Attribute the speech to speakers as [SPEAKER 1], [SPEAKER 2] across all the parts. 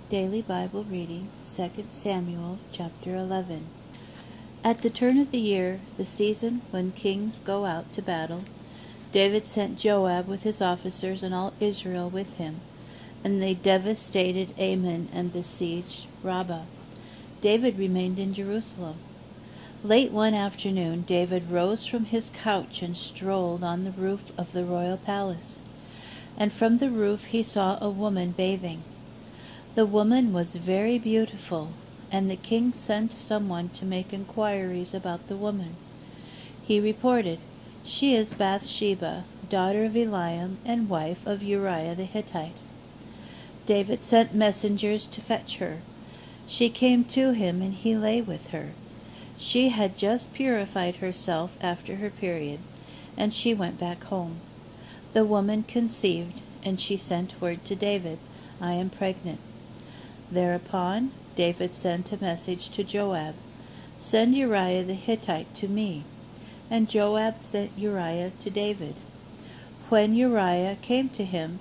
[SPEAKER 1] Daily Bible Reading, 2 Samuel chapter 11. At the turn of the year, the season when kings go out to battle, David sent Joab with his officers and all Israel with him, and they devastated Ammon and besieged Rabbah. David remained in Jerusalem. Late one afternoon, David rose from his couch and strolled on the roof of the royal palace. And from the roof he saw a woman bathing. The woman was very beautiful, and the king sent someone to make inquiries about the woman. He reported, "She is Bathsheba, daughter of Eliam and wife of Uriah the Hittite." David sent messengers to fetch her. She came to him, and he lay with her. She had just purified herself after her period, and she went back home. The woman conceived, and she sent word to David, "I am pregnant." Thereupon David sent a message to Joab, "Send Uriah the Hittite to me." And Joab sent Uriah to David. When Uriah came to him,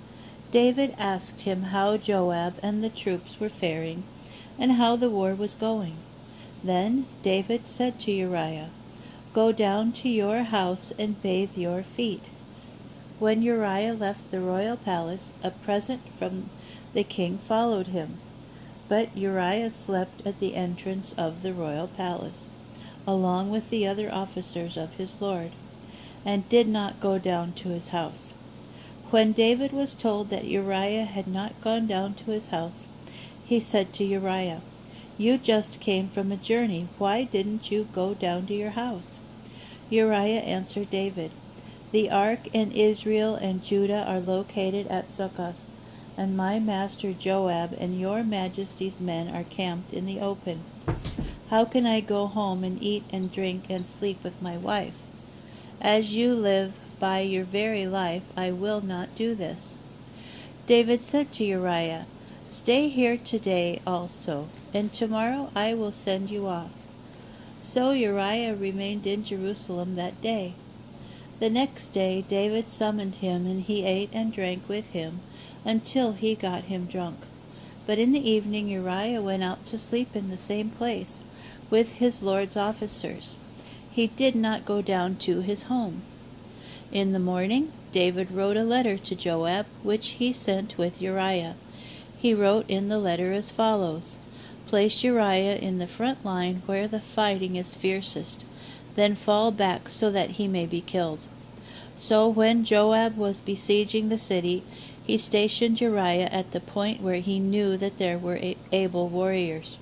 [SPEAKER 1] David asked him how Joab and the troops were faring, and how the war was going. Then David said to Uriah, "Go down to your house and bathe your feet." When Uriah left the royal palace, a present from the king followed him. But Uriah slept at the entrance of the royal palace, along with the other officers of his lord, and did not go down to his house. When David was told that Uriah had not gone down to his house, he said to Uriah, "You just came from a journey. Why didn't you go down to your house?" Uriah answered David, "The ark and Israel and Judah are located at Succoth, and my master Joab and your majesty's men are camped in the open. How can I go home and eat and drink and sleep with my wife? As you live by your very life, I will not do this." David said to Uriah, "Stay here today also, and tomorrow I will send you off." So Uriah remained in Jerusalem that day. The next day David summoned him, and he ate and drank with him until he got him drunk. But in the evening Uriah went out to sleep in the same place with his lord's officers. He did not go down to his home. In the morning David wrote a letter to Joab, which he sent with Uriah. He wrote in the letter as follows: "Place Uriah in the front line where the fighting is fiercest, then fall back so that he may be killed." So when Joab was besieging the city, he stationed Uriah at the point where he knew that there were able warriors.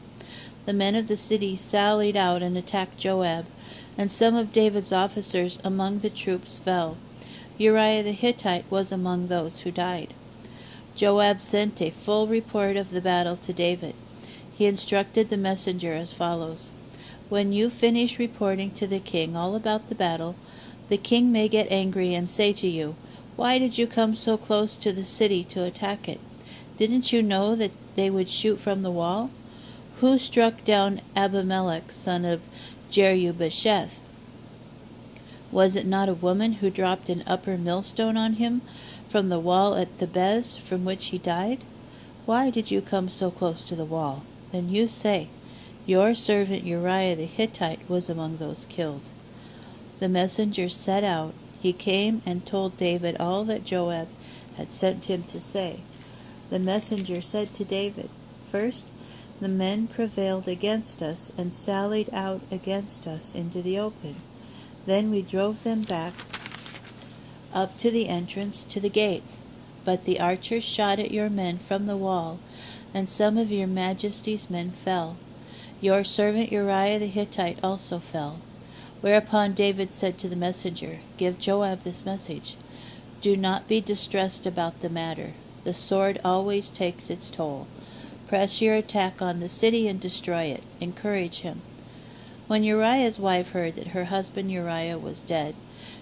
[SPEAKER 1] The men of the city sallied out and attacked Joab, and some of David's officers among the troops fell. Uriah the Hittite was among those who died. Joab sent a full report of the battle to David. He instructed the messenger as follows: "When you finish reporting to the king all about the battle, the king may get angry and say to you, 'Why did you come so close to the city to attack it? Didn't you know that they would shoot from the wall? Who struck down Abimelech, son of Jerubasheth? Was it not a woman who dropped an upper millstone on him from the wall at Thebez, from which he died? Why did you come so close to the wall?' Then you say, 'Your servant Uriah the Hittite was among those killed.'" The messenger set out. He came and told David all that Joab had sent him to say. The messenger said to David, "First, the men prevailed against us and sallied out against us into the open. Then we drove them back up to the entrance to the gate. But the archers shot at your men from the wall, and some of your majesty's men fell. Your servant Uriah the Hittite also fell." Whereupon David said to the messenger, "Give Joab this message: Do not be distressed about the matter. The sword always takes its toll. Press your attack on the city and destroy it. Encourage him." When Uriah's wife heard that her husband Uriah was dead,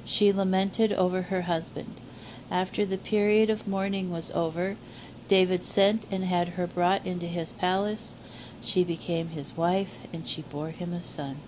[SPEAKER 1] she lamented over her husband. After the period of mourning was over, David sent and had her brought into his palace. She became his wife, and she bore him a son.